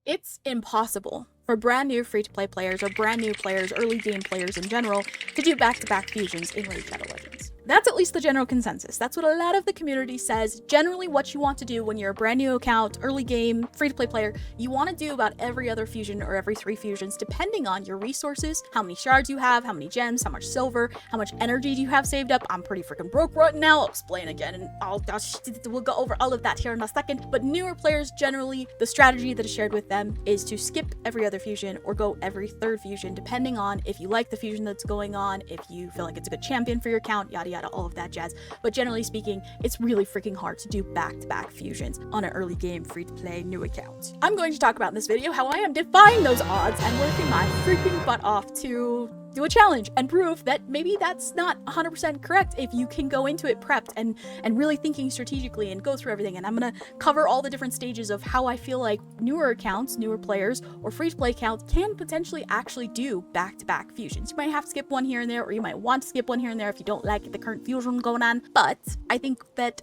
It's impossible for brand new free-to-play players or brand new players, early game players in general, to do back-to-back fusions in Raid Shadow Legends. That's at least the general consensus. That's what a lot of the community says. Generally, what you want to do when you're a brand new account, early game, free-to-play player, you want to do about every other fusion or every 3 fusions, depending on your resources, how many shards you have, how many gems, how much silver, how much energy do you have saved up. I'm pretty freaking broke right now. I'll explain again, and we'll go over all of that here in a second. But newer players, generally, the strategy that is shared with them is to skip every other fusion or go every 3rd fusion, depending on if you like the fusion that's going on, if you feel like it's a good champion for your account, yada yada, all of that jazz. But generally speaking, it's really freaking hard to do back-to-back fusions on an early game free-to-play new account. I'm going to talk about in this video how I am defying those odds and working my freaking butt off to do a challenge and prove that maybe that's not 100% correct if you can go into it prepped and really thinking strategically and go through everything. And I'm gonna cover all the different stages of how I feel like newer accounts, newer players, or free-to-play accounts can potentially actually do back-to-back fusions. You might have to skip one here and there, or you might want to skip one here and there if you don't like the current fusion going on. But I think that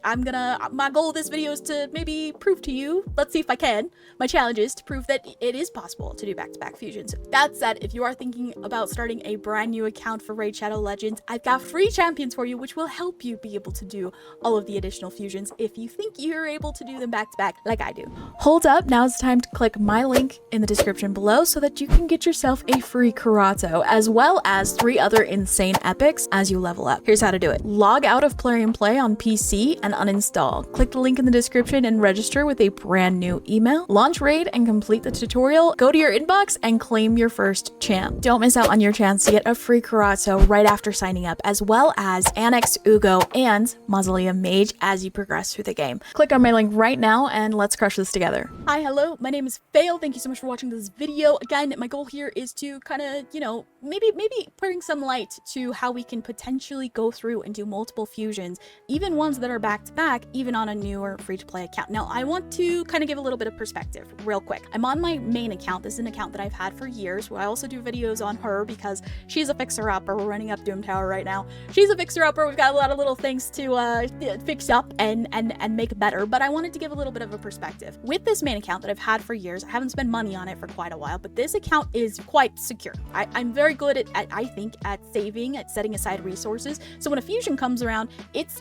my goal of this video is to maybe prove to you, let's see if I can, my challenge is to prove that it is possible to do back-to-back fusions. That said, if you are thinking about starting a brand new account for Raid Shadow Legends, I've got free champions for you which will help you be able to do all of the additional fusions if you think you're able to do them back to back like I do. Hold up, now it's time to click my link in the description below so that you can get yourself a free Karato as well as 3 other insane epics as you level up. Here's how to do it. Log out of Play and Play on PC and uninstall. Click the link in the description and register with a brand new email. Launch Raid and complete the tutorial. Go to your inbox and claim your first champ. Don't miss out on your chance to get a free Karato right after signing up, as well as Anax, Uugo, and Mausoleum Mage as you progress through the game. Click on my link right now and let's crush this together. Hi, hello, my name is Fail. Thank you so much for watching this video. Again, my goal here is to kind of, you know, maybe bring some light to how we can potentially go through and do multiple fusions, even ones that are back to back, even on a newer free-to-play account. Now, I want to kind of give a little bit of perspective real quick. I'm on my main account. This is an account that I've had for years. I also do videos on her because she's a fixer-upper. We're running up Doom Tower right now. She's a fixer-upper. We've got a lot of little things to fix up and make better, but I wanted to give a little bit of a perspective. With this main account that I've had for years, I haven't spent money on it for quite a while, but this account is quite secure. I'm very good at I think, at saving, at setting aside resources. So when a fusion comes around,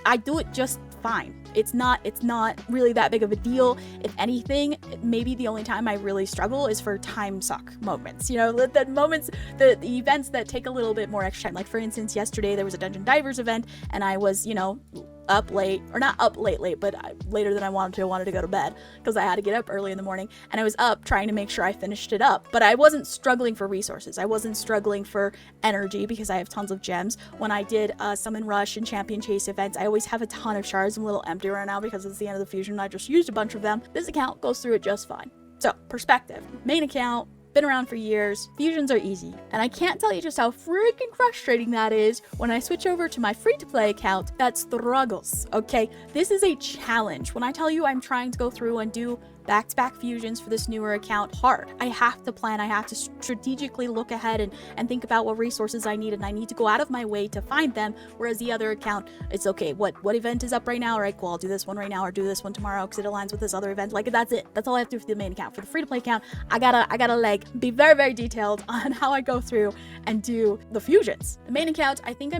I do it just fine. It's not really that big of a deal. If anything, maybe the only time I really struggle is for time suck moments. You know, the moments, the events that take a little bit more extra time. Like for instance, yesterday there was a Dungeon Divers event and I was, you know, up late, or not up late, but later than I wanted to. I wanted to go to bed because I had to get up early in the morning, and I was up trying to make sure I finished it up. But I wasn't struggling for resources. I wasn't struggling for energy because I have tons of gems. When I did Summon Rush and Champion Chase events, I always have a ton of shards. I'm a little empty right now because it's the end of the fusion and I just used a bunch of them. This account goes through it just fine. So, perspective. Main account, been around for years, fusions are easy, and I can't tell you just how freaking frustrating that is when I switch over to my free-to-play account that struggles, okay? This is a challenge. When I tell you I'm trying to go through and do back-to-back fusions for this newer account, hard. I have to plan, I have to strategically look ahead and think about what resources I need, and I need to go out of my way to find them, whereas the other account, it's okay, what event is up right now? All right, cool, I'll do this one right now or do this one tomorrow because it aligns with this other event. Like, that's it. That's all I have to do for the main account. For the free-to-play account, I gotta like be very, very detailed on how I go through and do the fusions. The main account, I think I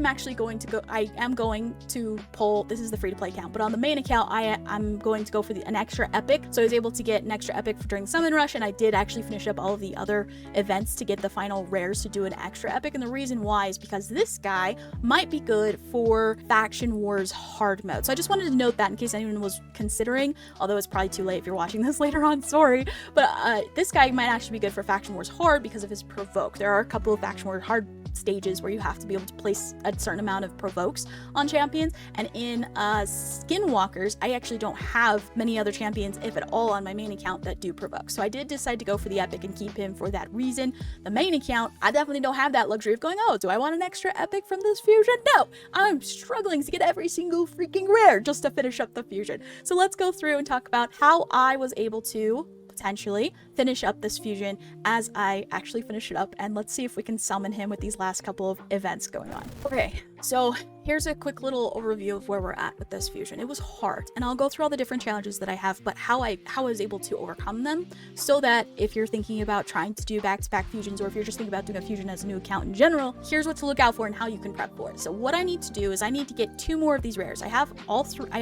am going to pull, this is the free-to-play account, but on the main account, I'm going to go for an extra epic. So I was able to get an extra epic during Summon Rush, and I did actually finish up all of the other events to get the final rares to do an extra epic. And the reason why is because this guy might be good for Faction Wars hard mode. So I just wanted to note that in case anyone was considering, although it's probably too late if you're watching this later on, sorry, but this guy might actually be good for Faction Wars hard because of his provoke. There are a couple of Faction Wars hard stages where you have to be able to place a certain amount of provokes on champions, and in Skinwalkers I actually don't have many other champions, if at all, on my main account that do provoke. So I did decide to go for the epic and keep him for that reason. The main account, I definitely don't have that luxury of going, oh, do I want an extra epic from this fusion? No, I'm struggling to get every single freaking rare just to finish up the fusion. So let's go through and talk about how I was able to potentially finish up this fusion as I actually finish it up, and let's see if we can summon him with these last couple of events going on. Okay, So here's a quick little overview of where we're at with this fusion. It was hard, and I'll go through all the different challenges that I have, but how I was able to overcome them, so that if you're thinking about trying to do back-to-back fusions, or if you're just thinking about doing a fusion as a new account in general, here's what to look out for and how you can prep for it. So what I need to do is I need to get 2 more of these rares. I have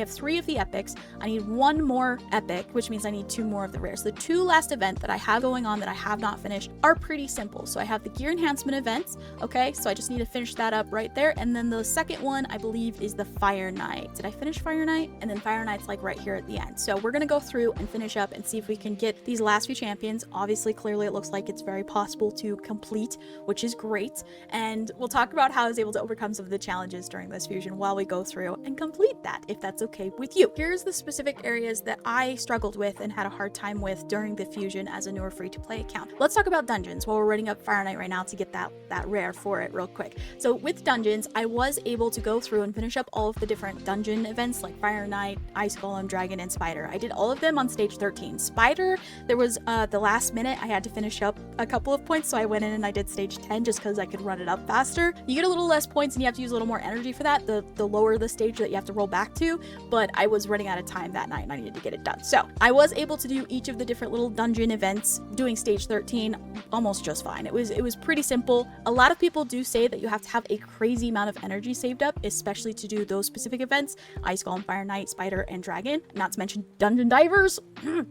3 of the epics. I need 1 more epic, which means I need 2 more of the rares. The 2 last event that I have going on that I have not finished are pretty simple. So I have the gear enhancement events, okay? So I just need to finish that up right there, and then the second one I believe is the Fire Knight. Did I finish Fire Knight? And then Fire Knight's like right here at the end. So we're gonna go through and finish up and see if we can get these last few champions. Obviously, clearly it looks like it's very possible to complete, which is great. And we'll talk about how I was able to overcome some of the challenges during this fusion while we go through and complete that, if that's okay with you. Here's the specific areas that I struggled with and had a hard time with during the fusion as a newer free-to-play account. Let's talk about dungeons while we're running up Fire Knight right now to get that rare for it real quick. So with dungeons, I was able to go through and finish up all of the different dungeon events like Fire Knight, Ice Golem, Dragon, and Spider. I did all of them on stage 13. Spider, there was the last minute I had to finish up a couple of points, so I went in and I did stage 10 just because I could run it up faster. You get a little less points and you have to use a little more energy for that, the lower the stage that you have to roll back to, but I was running out of time that night and I needed to get it done. So I was able to do each of the different little dungeon events doing stage 13 almost just fine. It was pretty simple. A lot of people do say that you have to have a crazy amount of energy saved up, especially to do those specific events: Ice Golem, Fire Knight, Spider, and Dragon. Not to mention Dungeon Divers.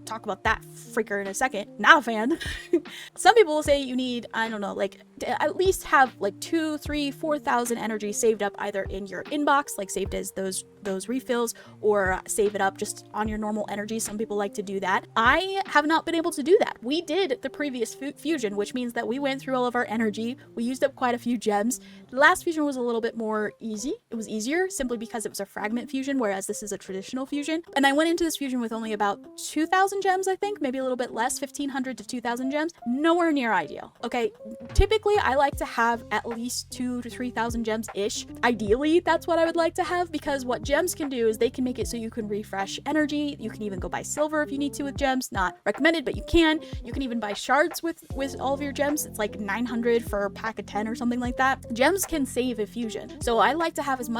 Talk about that freaker in a second. Not a fan. Some people will say you need, I don't know, like at least have like 2, 3, 4,000 energy saved up either in your inbox, like saved as those refills, or save it up just on your normal energy. Some people like to do that. I have not been able to do that. We did the previous fusion, which means that we went through all of our energy. We used up quite a few gems. The last fusion was a little bit more easy. It was easier simply because it was a fragment fusion, whereas this is a traditional fusion. And I went into this fusion with only about 2,000 gems, I think, maybe a little bit less, 1,500 to 2,000 gems. Nowhere near ideal. Okay, typically I like to have at least 2,000 to 3,000 gems-ish. Ideally, that's what I would like to have, because what gems can do is they can make it so you can refresh energy. You can even go buy silver if you need to with gems. Not recommended, but you can. You can even buy shards with all of your gems. It's like 900 for a pack of 10 or something like that. Gems can save a fusion. So I like to have as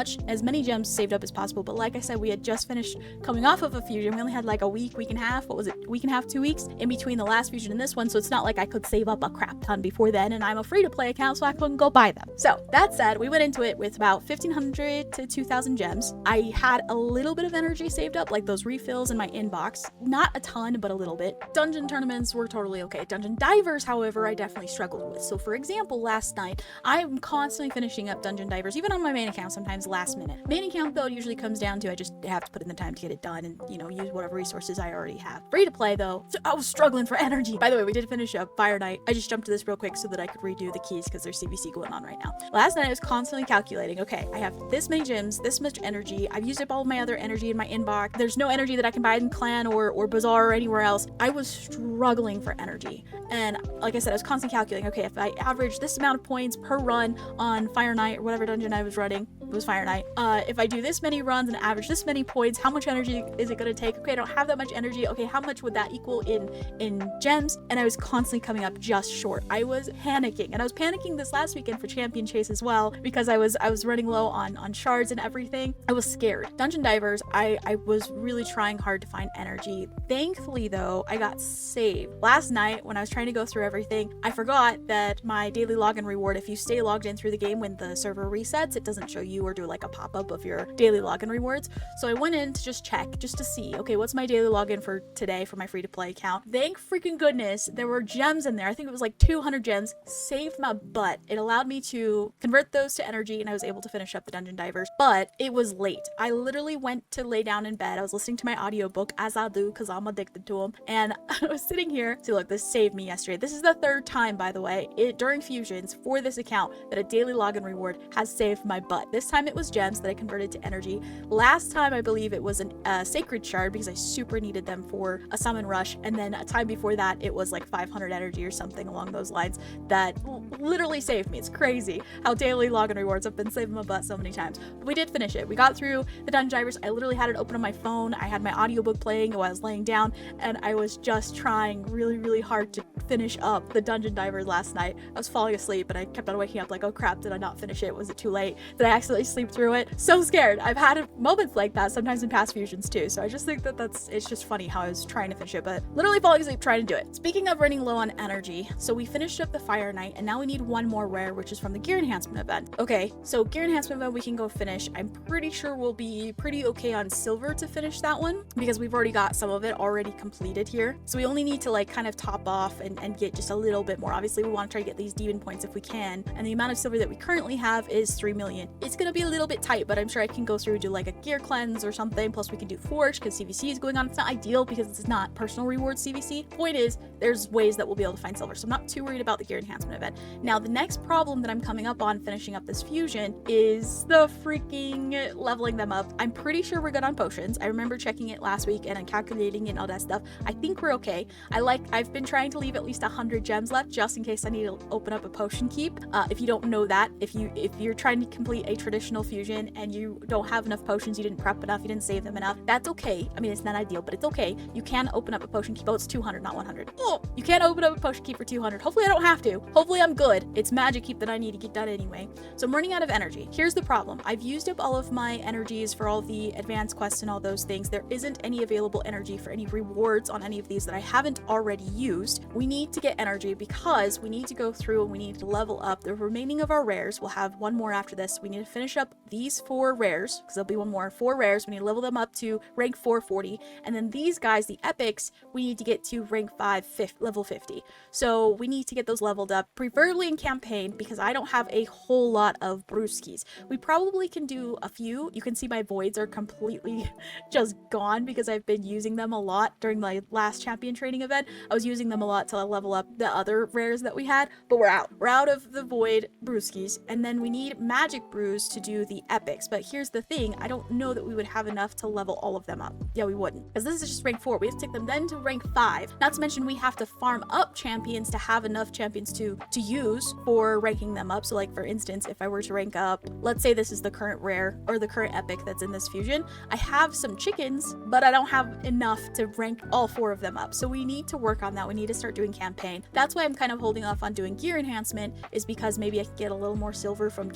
many gems saved up as possible. But like I said, we had just finished coming off of a fusion. We only had like a week and a half. What was it? Week and a half, 2 weeks in between the last fusion and this one. So it's not like I could save up a crap ton before then, and I'm a free-to-play account, so I couldn't go buy them. So that said, we went into it with about 1,500 to 2,000 gems. I had a little bit of energy saved up, like those refills in my inbox. Not a ton, but a little bit. Dungeon tournaments were totally okay. Dungeon Divers, however, I definitely struggled with. So for example, last night, I'm constantly finishing up Dungeon Divers, even on my main account, sometimes last minute. Main account, though, it usually comes down to I just have to put in the time to get it done and, you know, use whatever resources I already have. Free to play, though, so I was struggling for energy. By the way, we did finish up Fire Knight. I just jumped to this real quick so that I could redo the keys because there's CBC going on right now. Last night, I was constantly calculating, okay, I have this many gems, this much energy. I've used up all of my other energy in my inbox. There's no energy that I can buy in Clan or Bazaar or anywhere else. I was struggling for energy. And like I said, I was constantly calculating, okay, if I average this amount of points per run on Fire Knight or whatever dungeon I was running, it was Fire Knight. If I do this many runs and average this many points, how much energy is it going to take? Okay, I don't have that much energy. Okay, how much would that equal in gems? And I was constantly coming up just short. I was panicking, and I was panicking this last weekend for Champion Chase as well, because I was running low on shards and everything. I was scared. Dungeon Divers, I was really trying hard to find energy. Thankfully, though, I got saved. Last night, when I was trying to go through everything, I forgot that my daily login reward, if you stay logged in through the game when the server resets, it doesn't show you or do like a pop-up of your daily login rewards. So I went in to just check, just to see, okay, what's my daily login for today for my free-to-play account? Thank freaking goodness there were gems in there. I think it was like 200 gems. Saved my butt. It allowed me to convert those to energy, and I was able to finish up the Dungeon Divers, but it was late. I literally went to lay down in bed. I was listening to my audiobook, as I do, because I'm addicted to them, and I was sitting here. See, look, this saved me yesterday. This is the third time, by the way, during fusions for this account that a daily login reward has saved my butt. This time it was gems that I converted to energy. Last time I believe it was a sacred shard because I super needed them for a summon rush, and then a time before that it was like 500 energy or something along those lines that literally saved me. It's crazy how daily login rewards have been saving my butt so many times. But we did finish it. We got through the Dungeon Divers. I literally had it open on my phone. I had my audiobook playing while I was laying down, and I was just trying really, really hard to finish up the Dungeon Divers last night. I was falling asleep, but I kept on waking up like, oh crap, did I not finish it? Was it too late? Did I accidentally sleep through it? So scared. I've had moments like that sometimes in past fusions too. So I just think that it's just funny how I was trying to finish it, but literally falling asleep trying to do it. Speaking of running low on energy, so we finished up the Fire Knight and now we need one more rare, which is from the Gear Enhancement event. Okay, so Gear Enhancement event we can go finish. I'm pretty sure we'll be pretty okay on silver to finish that one because we've already got some of it already completed here. So we only need to like kind of top off and get just a little bit more. Obviously we want to try to get these demon points if we can, and the amount of silver that we currently have is 3 million. It's gonna be a little bit tight, but I'm sure I can go through and do like a gear cleanse or something. Plus we can do forge because CVC is going on. It's not ideal because it's not personal rewards CVC. Point is there's ways that we'll be able to find silver, so I'm not too worried about the Gear Enhancement event. Now the next problem that I'm coming up on finishing up this fusion is the freaking leveling them up. I'm pretty sure we're good on potions. I remember checking it last week and I'm calculating it and all that stuff. I think we're okay. I've been trying to leave at least 100 gems left just in case I need to open up a potion keep. If you don't know that, if you're trying to complete a traditional fusion and you don't have enough potions, you didn't prep enough, you didn't save them enough, that's okay. I mean, it's not ideal, but it's okay. You can open up a potion keep. Oh, it's 200, not 100. Oh, you can't open up a potion keep for 200. Hopefully I don't have to. Hopefully I'm good. It's magic keep that I need to get done anyway. So I'm running out of energy. Here's the problem. I've used up all of my energies for all the advanced quests and all those things. There isn't any available energy for any rewards on any of these that I haven't already used. We need to get energy because we need to go through and we need to level up the remaining of our rares. We'll have one more after this. We need to finish up these 4 rares because there'll be one more. 4 rares. We need to level them up to rank 440. And then these guys, the epics, we need to get to rank 5, level 50. So we need to get those leveled up, preferably in campaign because I don't have a whole lot of brewskis. We probably can do a few. You can see my voids are completely just gone because I've been using them a lot during my last champion training event. I was using them a lot to level up the other rares that we had, but we're out. We're out of the void brewskis, and then we need magic brews to do the epics. But here's the thing, I don't know that we would have enough to level all of them up. Yeah, we wouldn't, because this is just rank 4. We have to take them then to rank 5. Not to mention we have to farm up champions to have enough champions to use for ranking them up. So like for instance, if I were to rank up, let's say this is the current rare or the current epic that's in this fusion, I have some chickens, but I don't have enough to rank all 4 of them up. So we need to work on that. We need to start doing campaign. That's why I'm kind of holding off on doing gear enhancement, is because maybe I can get a little more silver from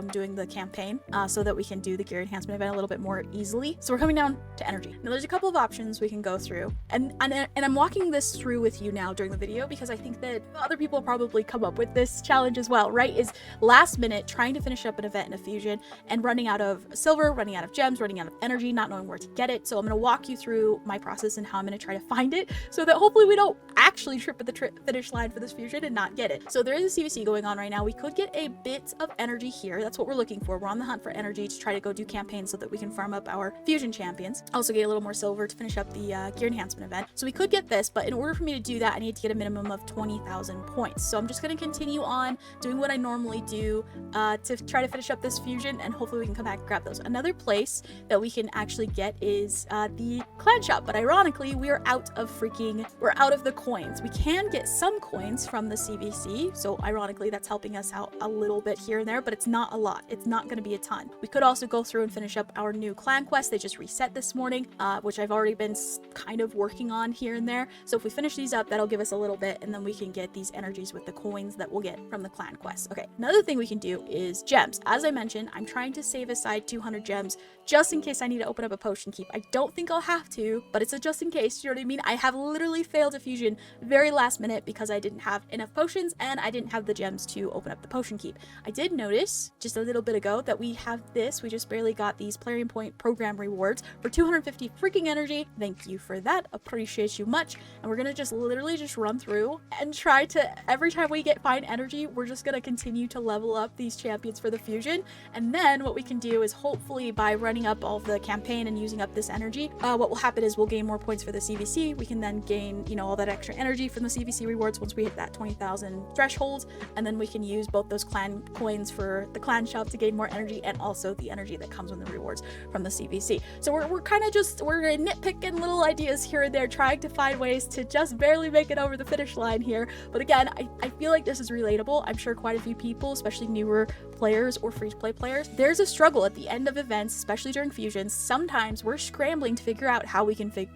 doing the campaign so that we can do the gear enhancement event a little bit more easily. So we're coming down to energy. Now there's a couple of options we can go through, and I'm walking this through with you now during the video because I think that other people probably come up with this challenge as well, right? Is last minute trying to finish up an event in a fusion and running out of silver, running out of gems, running out of energy, not knowing where to get it. So I'm going to walk you through my process and how I'm going to try to find it so that hopefully we don't actually trip at the finish line for this fusion and not get it. So there is a CVC going on right now. We could get a bit of energy here. That's what we're looking for. We're on the hunt for energy to try to go do campaigns so that we can farm up our fusion champions. Also get a little more silver to finish up the gear enhancement event. So we could get this, but in order for me to do that, I need to get a minimum of 20,000 points. So I'm just going to continue on doing what I normally do to try to finish up this fusion, and hopefully we can come back and grab those. Another place that we can actually get is the clan shop, but ironically we're out of the coins. We can get some coins from the CVC, so ironically that's helping us out a little bit here and there, but it's not a lot. It's not going to be a ton. We could also go through and finish up our new clan quest. They just reset this morning, which I've already been kind of working on here and there. So if we finish these up, that'll give us a little bit, and then we can get these energies with the coins that we'll get from the clan quest. Okay, another thing we can do is gems. As I mentioned, I'm trying to save aside 200 gems just in case I need to open up a potion keep. I don't think I'll have to, but it's a just in case, you know what I mean? I have literally failed a fusion very last minute because I didn't have enough potions and I didn't have the gems to open up the potion keep. I did notice just a little bit ago that we have this. We just barely got these Plarium Point program rewards for 250 freaking energy. Thank you for that. Appreciate you much. And we're gonna just literally just run through and try to, every time we find energy, we're just gonna continue to level up these champions for the fusion. And then what we can do is hopefully by running up all of the campaign and using up this energy, what will happen is we'll gain more points for the CVC. We can then gain, you know, all that extra energy from the CVC rewards once we hit that 20,000 threshold, and then we can use both those clan coins for the clan shop to gain more energy and also the energy that comes with the rewards from the CVC. So we're kind of just, we're nitpicking little ideas here and there, trying to find ways to just barely make it over the finish line here. But again, I feel like this is relatable. I'm sure quite a few people, especially newer players or free-to-play players, there's a struggle at the end of events, especially during fusions. Sometimes we're scrambling to figure out how we can make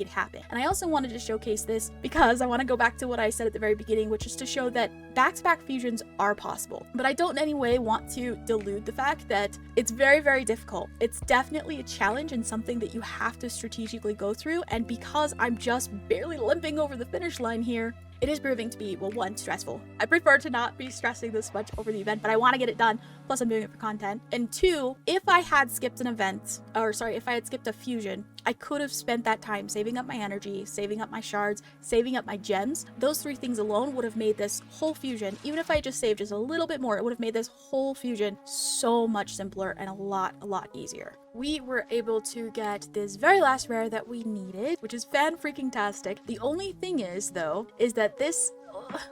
it happen. And I also wanted to showcase this because I want to go back to what I said at the very beginning, which is to show that back-to-back fusions are possible. But I don't in any way want to delude the fact that it's very, very difficult. It's definitely a challenge and something that you have to strategically go through, and because I'm just barely limping over the finish line here, it is proving to be, well, one, stressful. I prefer to not be stressing this much over the event, but I want to get it done. Plus, I'm doing it for content. And two, if I had skipped an event, if I had skipped a fusion, I could have spent that time saving up my energy, saving up my shards, saving up my gems. Those three things alone would have made this whole fusion, even if I just saved just a little bit more, it would have made this whole fusion so much simpler and a lot easier. We were able to get this very last rare that we needed, which is fan-freaking-tastic. The only thing is, though, is that this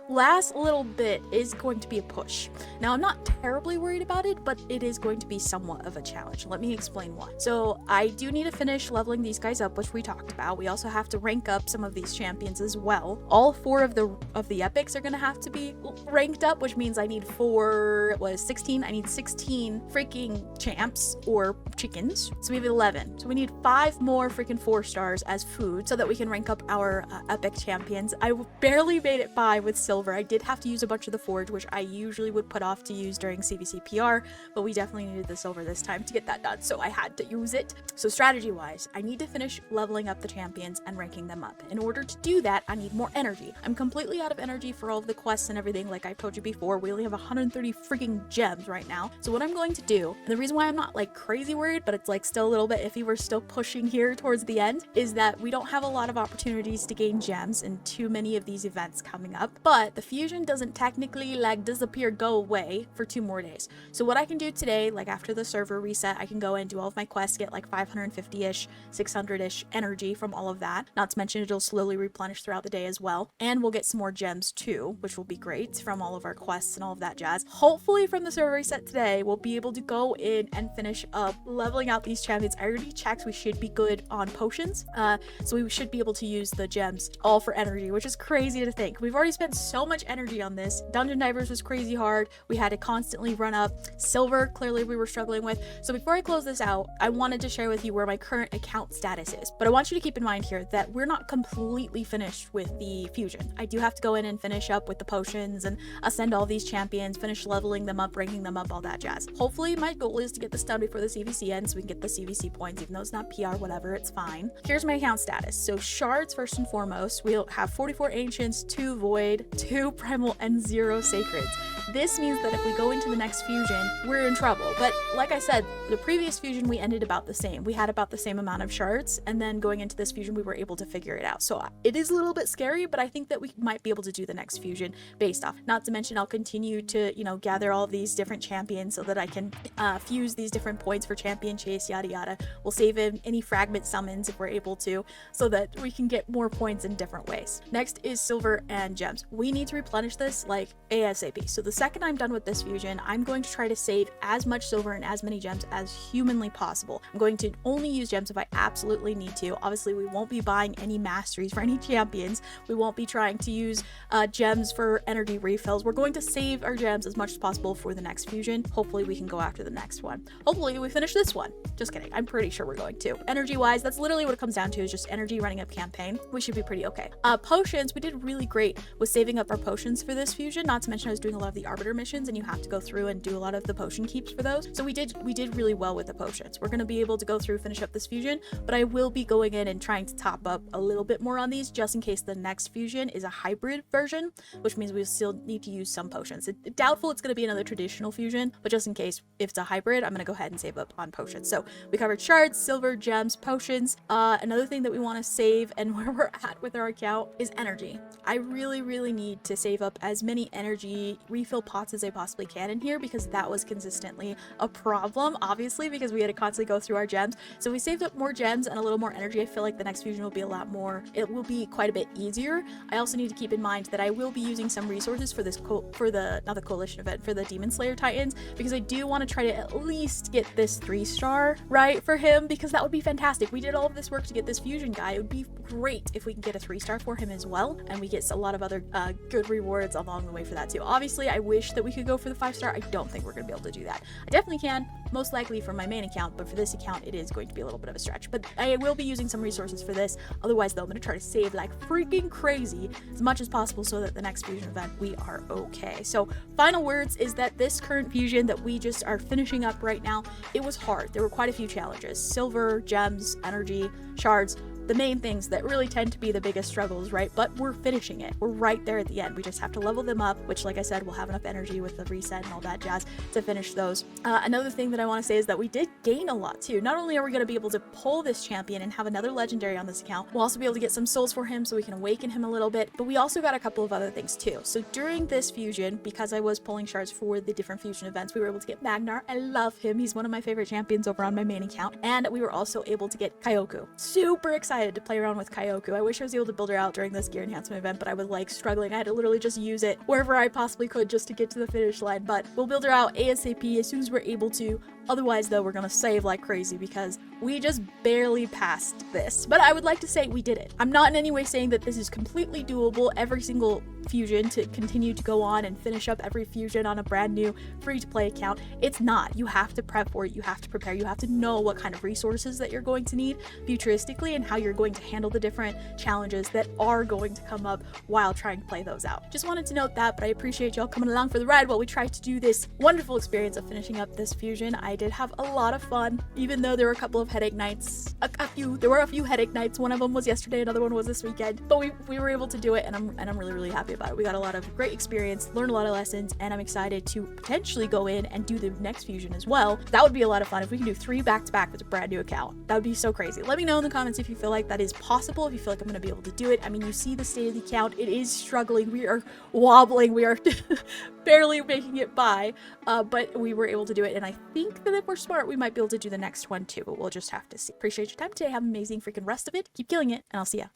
last little bit is going to be a push. Now, I'm not terribly worried about it, but it is going to be somewhat of a challenge. Let me explain why. So I do need to finish leveling these guys up, which we talked about. We also have to rank up some of these champions as well. All 4 of the epics are going to have to be ranked up, which means I need 16? I need 16 freaking champs or chickens. So we have 11. So we need 5 more freaking 4 stars as food so that we can rank up our epic champions. I barely made it by with silver. I did have to use a bunch of the forge, which I usually would put off to use during CVC PR, but we definitely needed the silver this time to get that done, so I had to use it. So strategy wise, I need to finish leveling up the champions and ranking them up. In order to do that, I need more energy. I'm completely out of energy for all of the quests and everything. Like I told you before, we only have 130 freaking gems right now. So what I'm going to do, and the reason why I'm not like crazy worried, but it's like still a little bit iffy, we're still pushing here towards the end, is that we don't have a lot of opportunities to gain gems in too many of these events coming up. But the fusion doesn't technically like disappear, go away for 2 more days. So what I can do today, like after the server reset, I can go and do all of my quests, get like 550-ish, 600-ish energy from all of that. Not to mention it'll slowly replenish throughout the day as well. And we'll get some more gems too, which will be great from all of our quests and all of that jazz. Hopefully from the server reset today, we'll be able to go in and finish up leveling out these champions. I already checked, we should be good on potions. So we should be able to use the gems all for energy, which is crazy to think. We've already spent so much energy on this. Dungeon Divers was crazy hard. We had to constantly run up. Silver, clearly we were struggling with. So before I close this out, I wanted to share with you where my current account status is. But I want you to keep in mind here that we're not completely finished with the fusion. I do have to go in and finish up with the potions and ascend all these champions, finish leveling them up, ranking them up, all that jazz. Hopefully my goal is to get this done before the CVC ends so we can get the CVC points, even though it's not PR, whatever, it's fine. Here's my account status. So shards first and foremost, we'll have 44 ancients, 2 void, 2 primal, and 0 sacreds. This means that if we go into the next fusion, we're in trouble. But like I said, the previous fusion we ended about the same. We had about the same amount of shards, and then going into this fusion we were able to figure it out. So it is a little bit scary, but I think that we might be able to do the next fusion based off. Not to mention I'll continue to, gather all of these different champions so that I can fuse these different points for champion chase, yada yada. We'll save in any fragment summons if we're able to, so that we can get more points in different ways. Next is silver and gems. We need to replenish this like ASAP. So the second I'm done with this fusion, I'm going to try to save as much silver and as many gems as humanly possible. I'm going to only use gems if I absolutely need to. Obviously, we won't be buying any masteries for any champions. We won't be trying to use gems for energy refills. We're going to save our gems as much as possible for the next fusion. Hopefully, we can go after the next one. Hopefully, we finish this one. Just kidding. I'm pretty sure we're going to. Energy-wise, that's literally what it comes down to, is just energy running up campaign. We should be pretty okay. Potions, we did really great with saving up our potions for this fusion. Not to mention I was doing a lot of the Arbiter missions, and you have to go through and do a lot of the potion keeps for those. So we did really well with the potions. We're going to be able to go through, finish up this fusion, but I will be going in and trying to top up a little bit more on these just in case the next fusion is a hybrid version, which means we still need to use some potions. Doubtful it's going to be another traditional fusion, but just in case if it's a hybrid, I'm going to go ahead and save up on potions. So we covered shards, silver, gems, potions. Another thing that we want to save and where we're at with our account is energy. I really need to save up as many energy refill pots as I possibly can in here, because that was consistently a problem, obviously, because we had to constantly go through our gems. So we saved up more gems and a little more energy. I feel like the next fusion will be a lot more, it will be quite a bit easier. I also need to keep in mind that I will be using some resources for this not the coalition event, for the Demon Slayer Titans, because I do want to try to at least get this 3-star right for him, because that would be fantastic. We did all of this work to get this fusion guy. It would be great if we can get a 3-star for him as well, and we get a lot of other good rewards along the way for that too. Obviously, I wish that we could go for the 5-star. I don't think we're going to be able to do that. I definitely can, most likely for my main account, but for this account, it is going to be a little bit of a stretch. But I will be using some resources for this. Otherwise, though, I'm going to try to save like freaking crazy as much as possible so that the next fusion event, we are okay. So final words is that this current fusion that we just are finishing up right now, it was hard. There were quite a few challenges. Silver, gems, energy, shards, the main things that really tend to be the biggest struggles, right? But we're finishing it. We're right there at the end. We just have to level them up, which, like I said, we'll have enough energy with the reset and all that jazz to finish those. Another thing that I want to say is that we did gain a lot too. Not only are we going to be able to pull this champion and have another legendary on this account, we'll also be able to get some souls for him so we can awaken him a little bit, but we also got a couple of other things too. So during this fusion, because I was pulling shards for the different fusion events, we were able to get Magnar. I love him. He's one of my favorite champions over on my main account. And we were also able to get Kyoku. Super excited to play around with Kyoku. I wish I was able to build her out during this gear enhancement event, but I was like struggling. I had to literally just use it wherever I possibly could just to get to the finish line. But we'll build her out ASAP as soon as we're able to. Otherwise, though, we're gonna save like crazy because we just barely passed this. But I would like to say we did it. I'm not in any way saying that this is completely doable every single fusion to continue to go on and finish up every fusion on a brand new free-to-play account. It's not. You have to prep for it. You have to prepare. You have to know what kind of resources that you're going to need futuristically and how you're going to handle the different challenges that are going to come up while trying to play those out. Just wanted to note that, but I appreciate y'all coming along for the ride while we try to do this wonderful experience of finishing up this fusion. I did have a lot of fun, even though there were a couple of headache nights. There were a few headache nights. One of them was yesterday, another one was this weekend, but we were able to do it, and I'm really happy about it. We got a lot of great experience, learned a lot of lessons, and I'm excited to potentially go in and do the next fusion as well. That would be a lot of fun if we can do 3 back-to-back with a brand new account. That would be so crazy. Let me know in the comments if you feel like that is possible, if you feel like I'm going to be able to do it. I mean, you see the state of the account. It is struggling. We are wobbling. We are barely making it by, but we were able to do it, and I think that if we're smart, we might be able to do the next one too, but we'll just have to see. Appreciate your time today. Have an amazing freaking rest of it. Keep killing it, and I'll see ya.